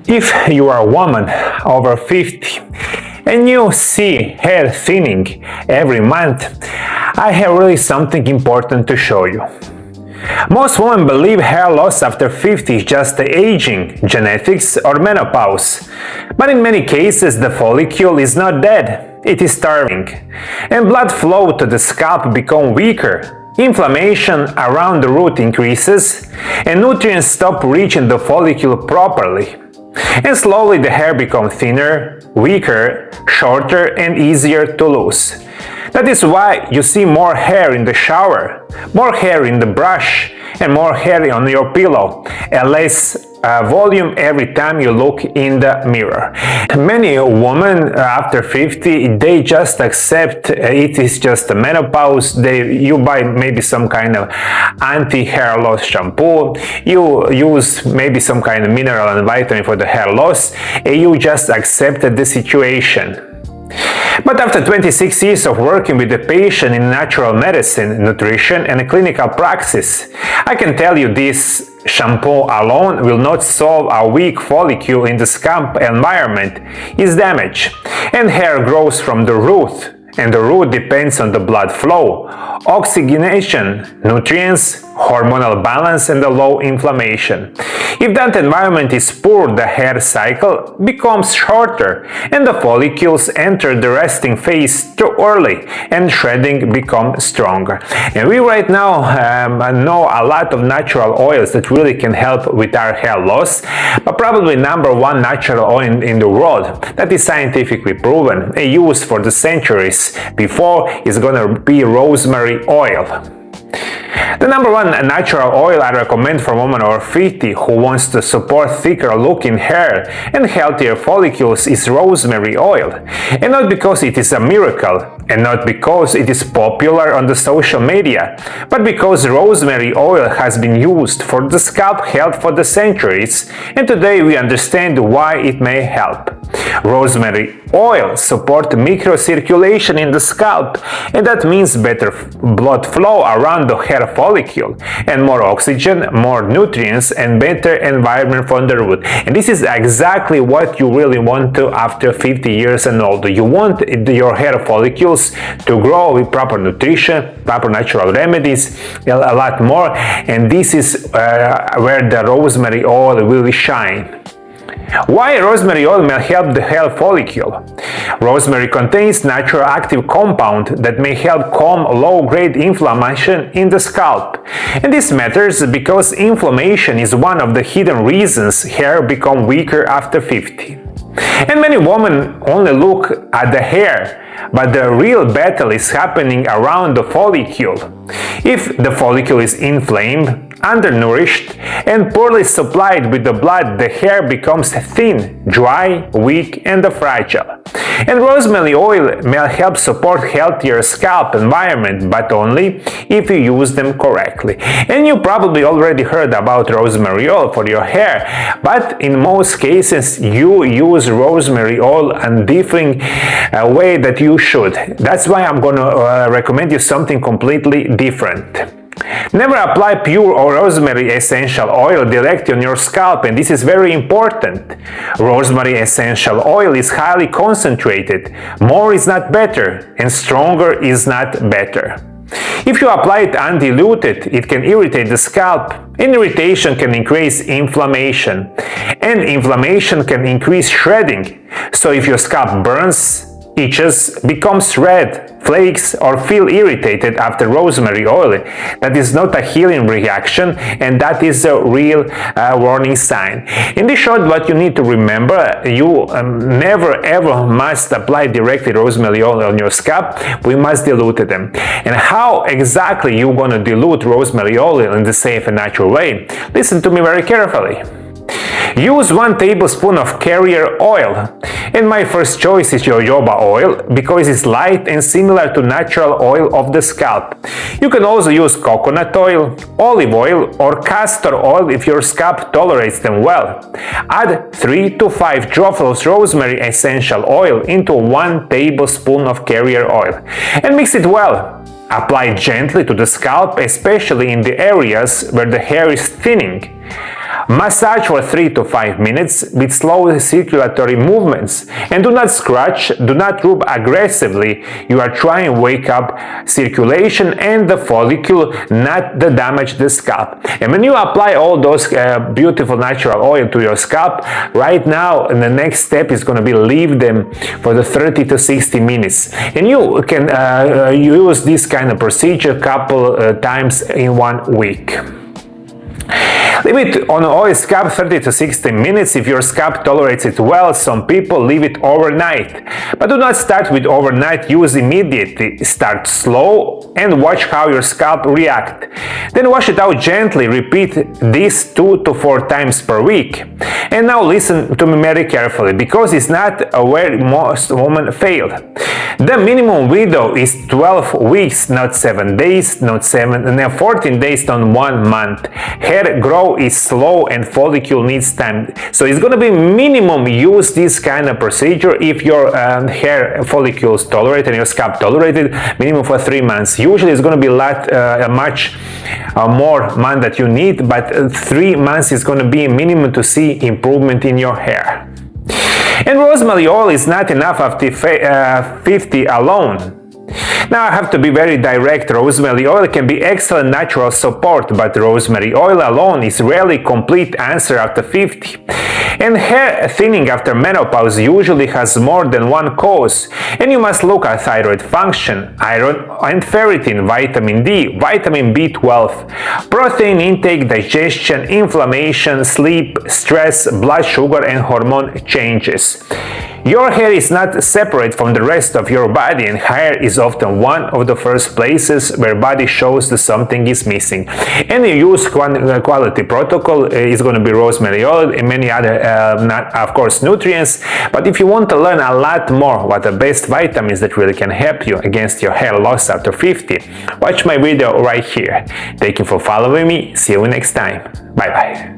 If you are a woman over 50 and you see hair thinning every month, I have really something important to show you. Most women believe hair loss after 50 is just aging, genetics, or menopause. But in many cases, the follicle is not dead, it is starving. And blood flow to the scalp becomes weaker. Inflammation around the root increases, and nutrients stop reaching the follicle properly. And slowly the hair becomes thinner, weaker, shorter, and easier to lose. That is why you see more hair in the shower, more hair in the brush, and more hair on your pillow, and less volume every time you look in the mirror. Many women after 50, they just accept it is just a menopause. You buy maybe some kind of anti-hair loss shampoo, you use maybe some kind of mineral and vitamin for the hair loss, and you just accept the situation. But after 26 years of working with the patient in natural medicine, nutrition, and clinical practice, I can tell you this shampoo alone will not solve a weak follicle in the scalp environment is damaged, and hair grows from the root, and the root depends on the blood flow, oxygenation, nutrients, hormonal balance, and the low inflammation. If that environment is poor, the hair cycle becomes shorter and the follicles enter the resting phase too early and shredding becomes stronger. And we right now know a lot of natural oils that really can help with our hair loss, but probably number one natural oil in the world that is scientifically proven and used for the centuries before is gonna be rosemary oil. The number one natural oil I recommend for women over 50 who wants to support thicker looking hair and healthier follicles is rosemary oil. And not because it is a miracle, and not because it is popular on the social media, but because rosemary oil has been used for the scalp health for the centuries, and today we understand why it may help. Rosemary oil supports microcirculation in the scalp, and that means better blood flow around the hair follicle, and more oxygen, more nutrients, and better environment for the root. And this is exactly what you really want to after 50 years and older. You want your hair follicles to grow with proper nutrition, proper natural remedies, a lot more, and this is where the rosemary oil will shine. Why rosemary oil may help the hair follicle? Rosemary contains natural active compound that may help calm low-grade inflammation in the scalp. And this matters because inflammation is one of the hidden reasons hair become weaker after 50. And many women only look at the hair, but the real battle is happening around the follicle. If the follicle is inflamed, undernourished, and poorly supplied with the blood, the hair becomes thin, dry, weak, and fragile. And rosemary oil may help support healthier scalp environment, but only if you use them correctly. And you probably already heard about rosemary oil for your hair, but in most cases you use rosemary oil in different way that you should. That's why I'm gonna recommend you something completely different. Never apply pure or rosemary essential oil directly on your scalp, and this is very important. Rosemary essential oil is highly concentrated. More is not better, and stronger is not better. If you apply it undiluted, it can irritate the scalp, and irritation can increase inflammation, and inflammation can increase shredding. So if your scalp burns, itches, becomes red, flakes, or feel irritated after rosemary oil, that is not a healing reaction, and that is a real warning sign. In this short, what you need to remember, you never ever must apply directly rosemary oil on your scalp. We must dilute them. And how exactly you're going to dilute rosemary oil in the safe and natural way? Listen to me very carefully. Use 1 tablespoon of carrier oil, and my first choice is jojoba oil because it's light and similar to natural oil of the scalp. You can also use coconut oil, olive oil, or castor oil if your scalp tolerates them well. Add 3 to 5 drops of rosemary essential oil into 1 tablespoon of carrier oil and mix it well. Apply gently to the scalp, especially in the areas where the hair is thinning. Massage for 3 to 5 minutes with slow circulatory movements, and do not scratch, do not rub aggressively. You are trying to wake up circulation and the follicle, not to damage the scalp. And when you apply all those beautiful natural oil to your scalp, right now the next step is going to be leave them for the 30 to 60 minutes. And you can use this kind of procedure a couple times in 1 week. Leave it on oil scalp 30 to 60 minutes if your scalp tolerates it well. Some people leave it overnight. But do not start with overnight, use immediately. Start slow and watch how your scalp reacts. Then wash it out gently. Repeat this 2 to 4 times per week. And now listen to me very carefully, because it's not where most women fail. The minimum window is 12 weeks, not 7 days, not 14 days, not 1 month. Hair growth is slow and follicle needs time. So it's going to be minimum use this kind of procedure if your hair follicles tolerate and your scalp tolerated, minimum for 3 months. Usually it's going to be much more month that you need, but 3 months is going to be minimum to see improvement in your hair. And rosemary oil is not enough after 50 alone. Now I have to be very direct. Rosemary oil can be excellent natural support, but rosemary oil alone is rarely complete answer after 50. And hair thinning after menopause usually has more than one cause, and you must look at thyroid function, iron and ferritin, vitamin D, vitamin B12, protein intake, digestion, inflammation, sleep, stress, blood sugar and hormone changes. Your hair is not separate from the rest of your body, and hair is often one of the first places where body shows that something is missing. And you use quality protocol is going to be rosemary oil and many other, of course, nutrients. But if you want to learn a lot more what the best vitamins that really can help you against your hair loss after 50, watch my video right here. Thank you for following me. See you next time. Bye bye.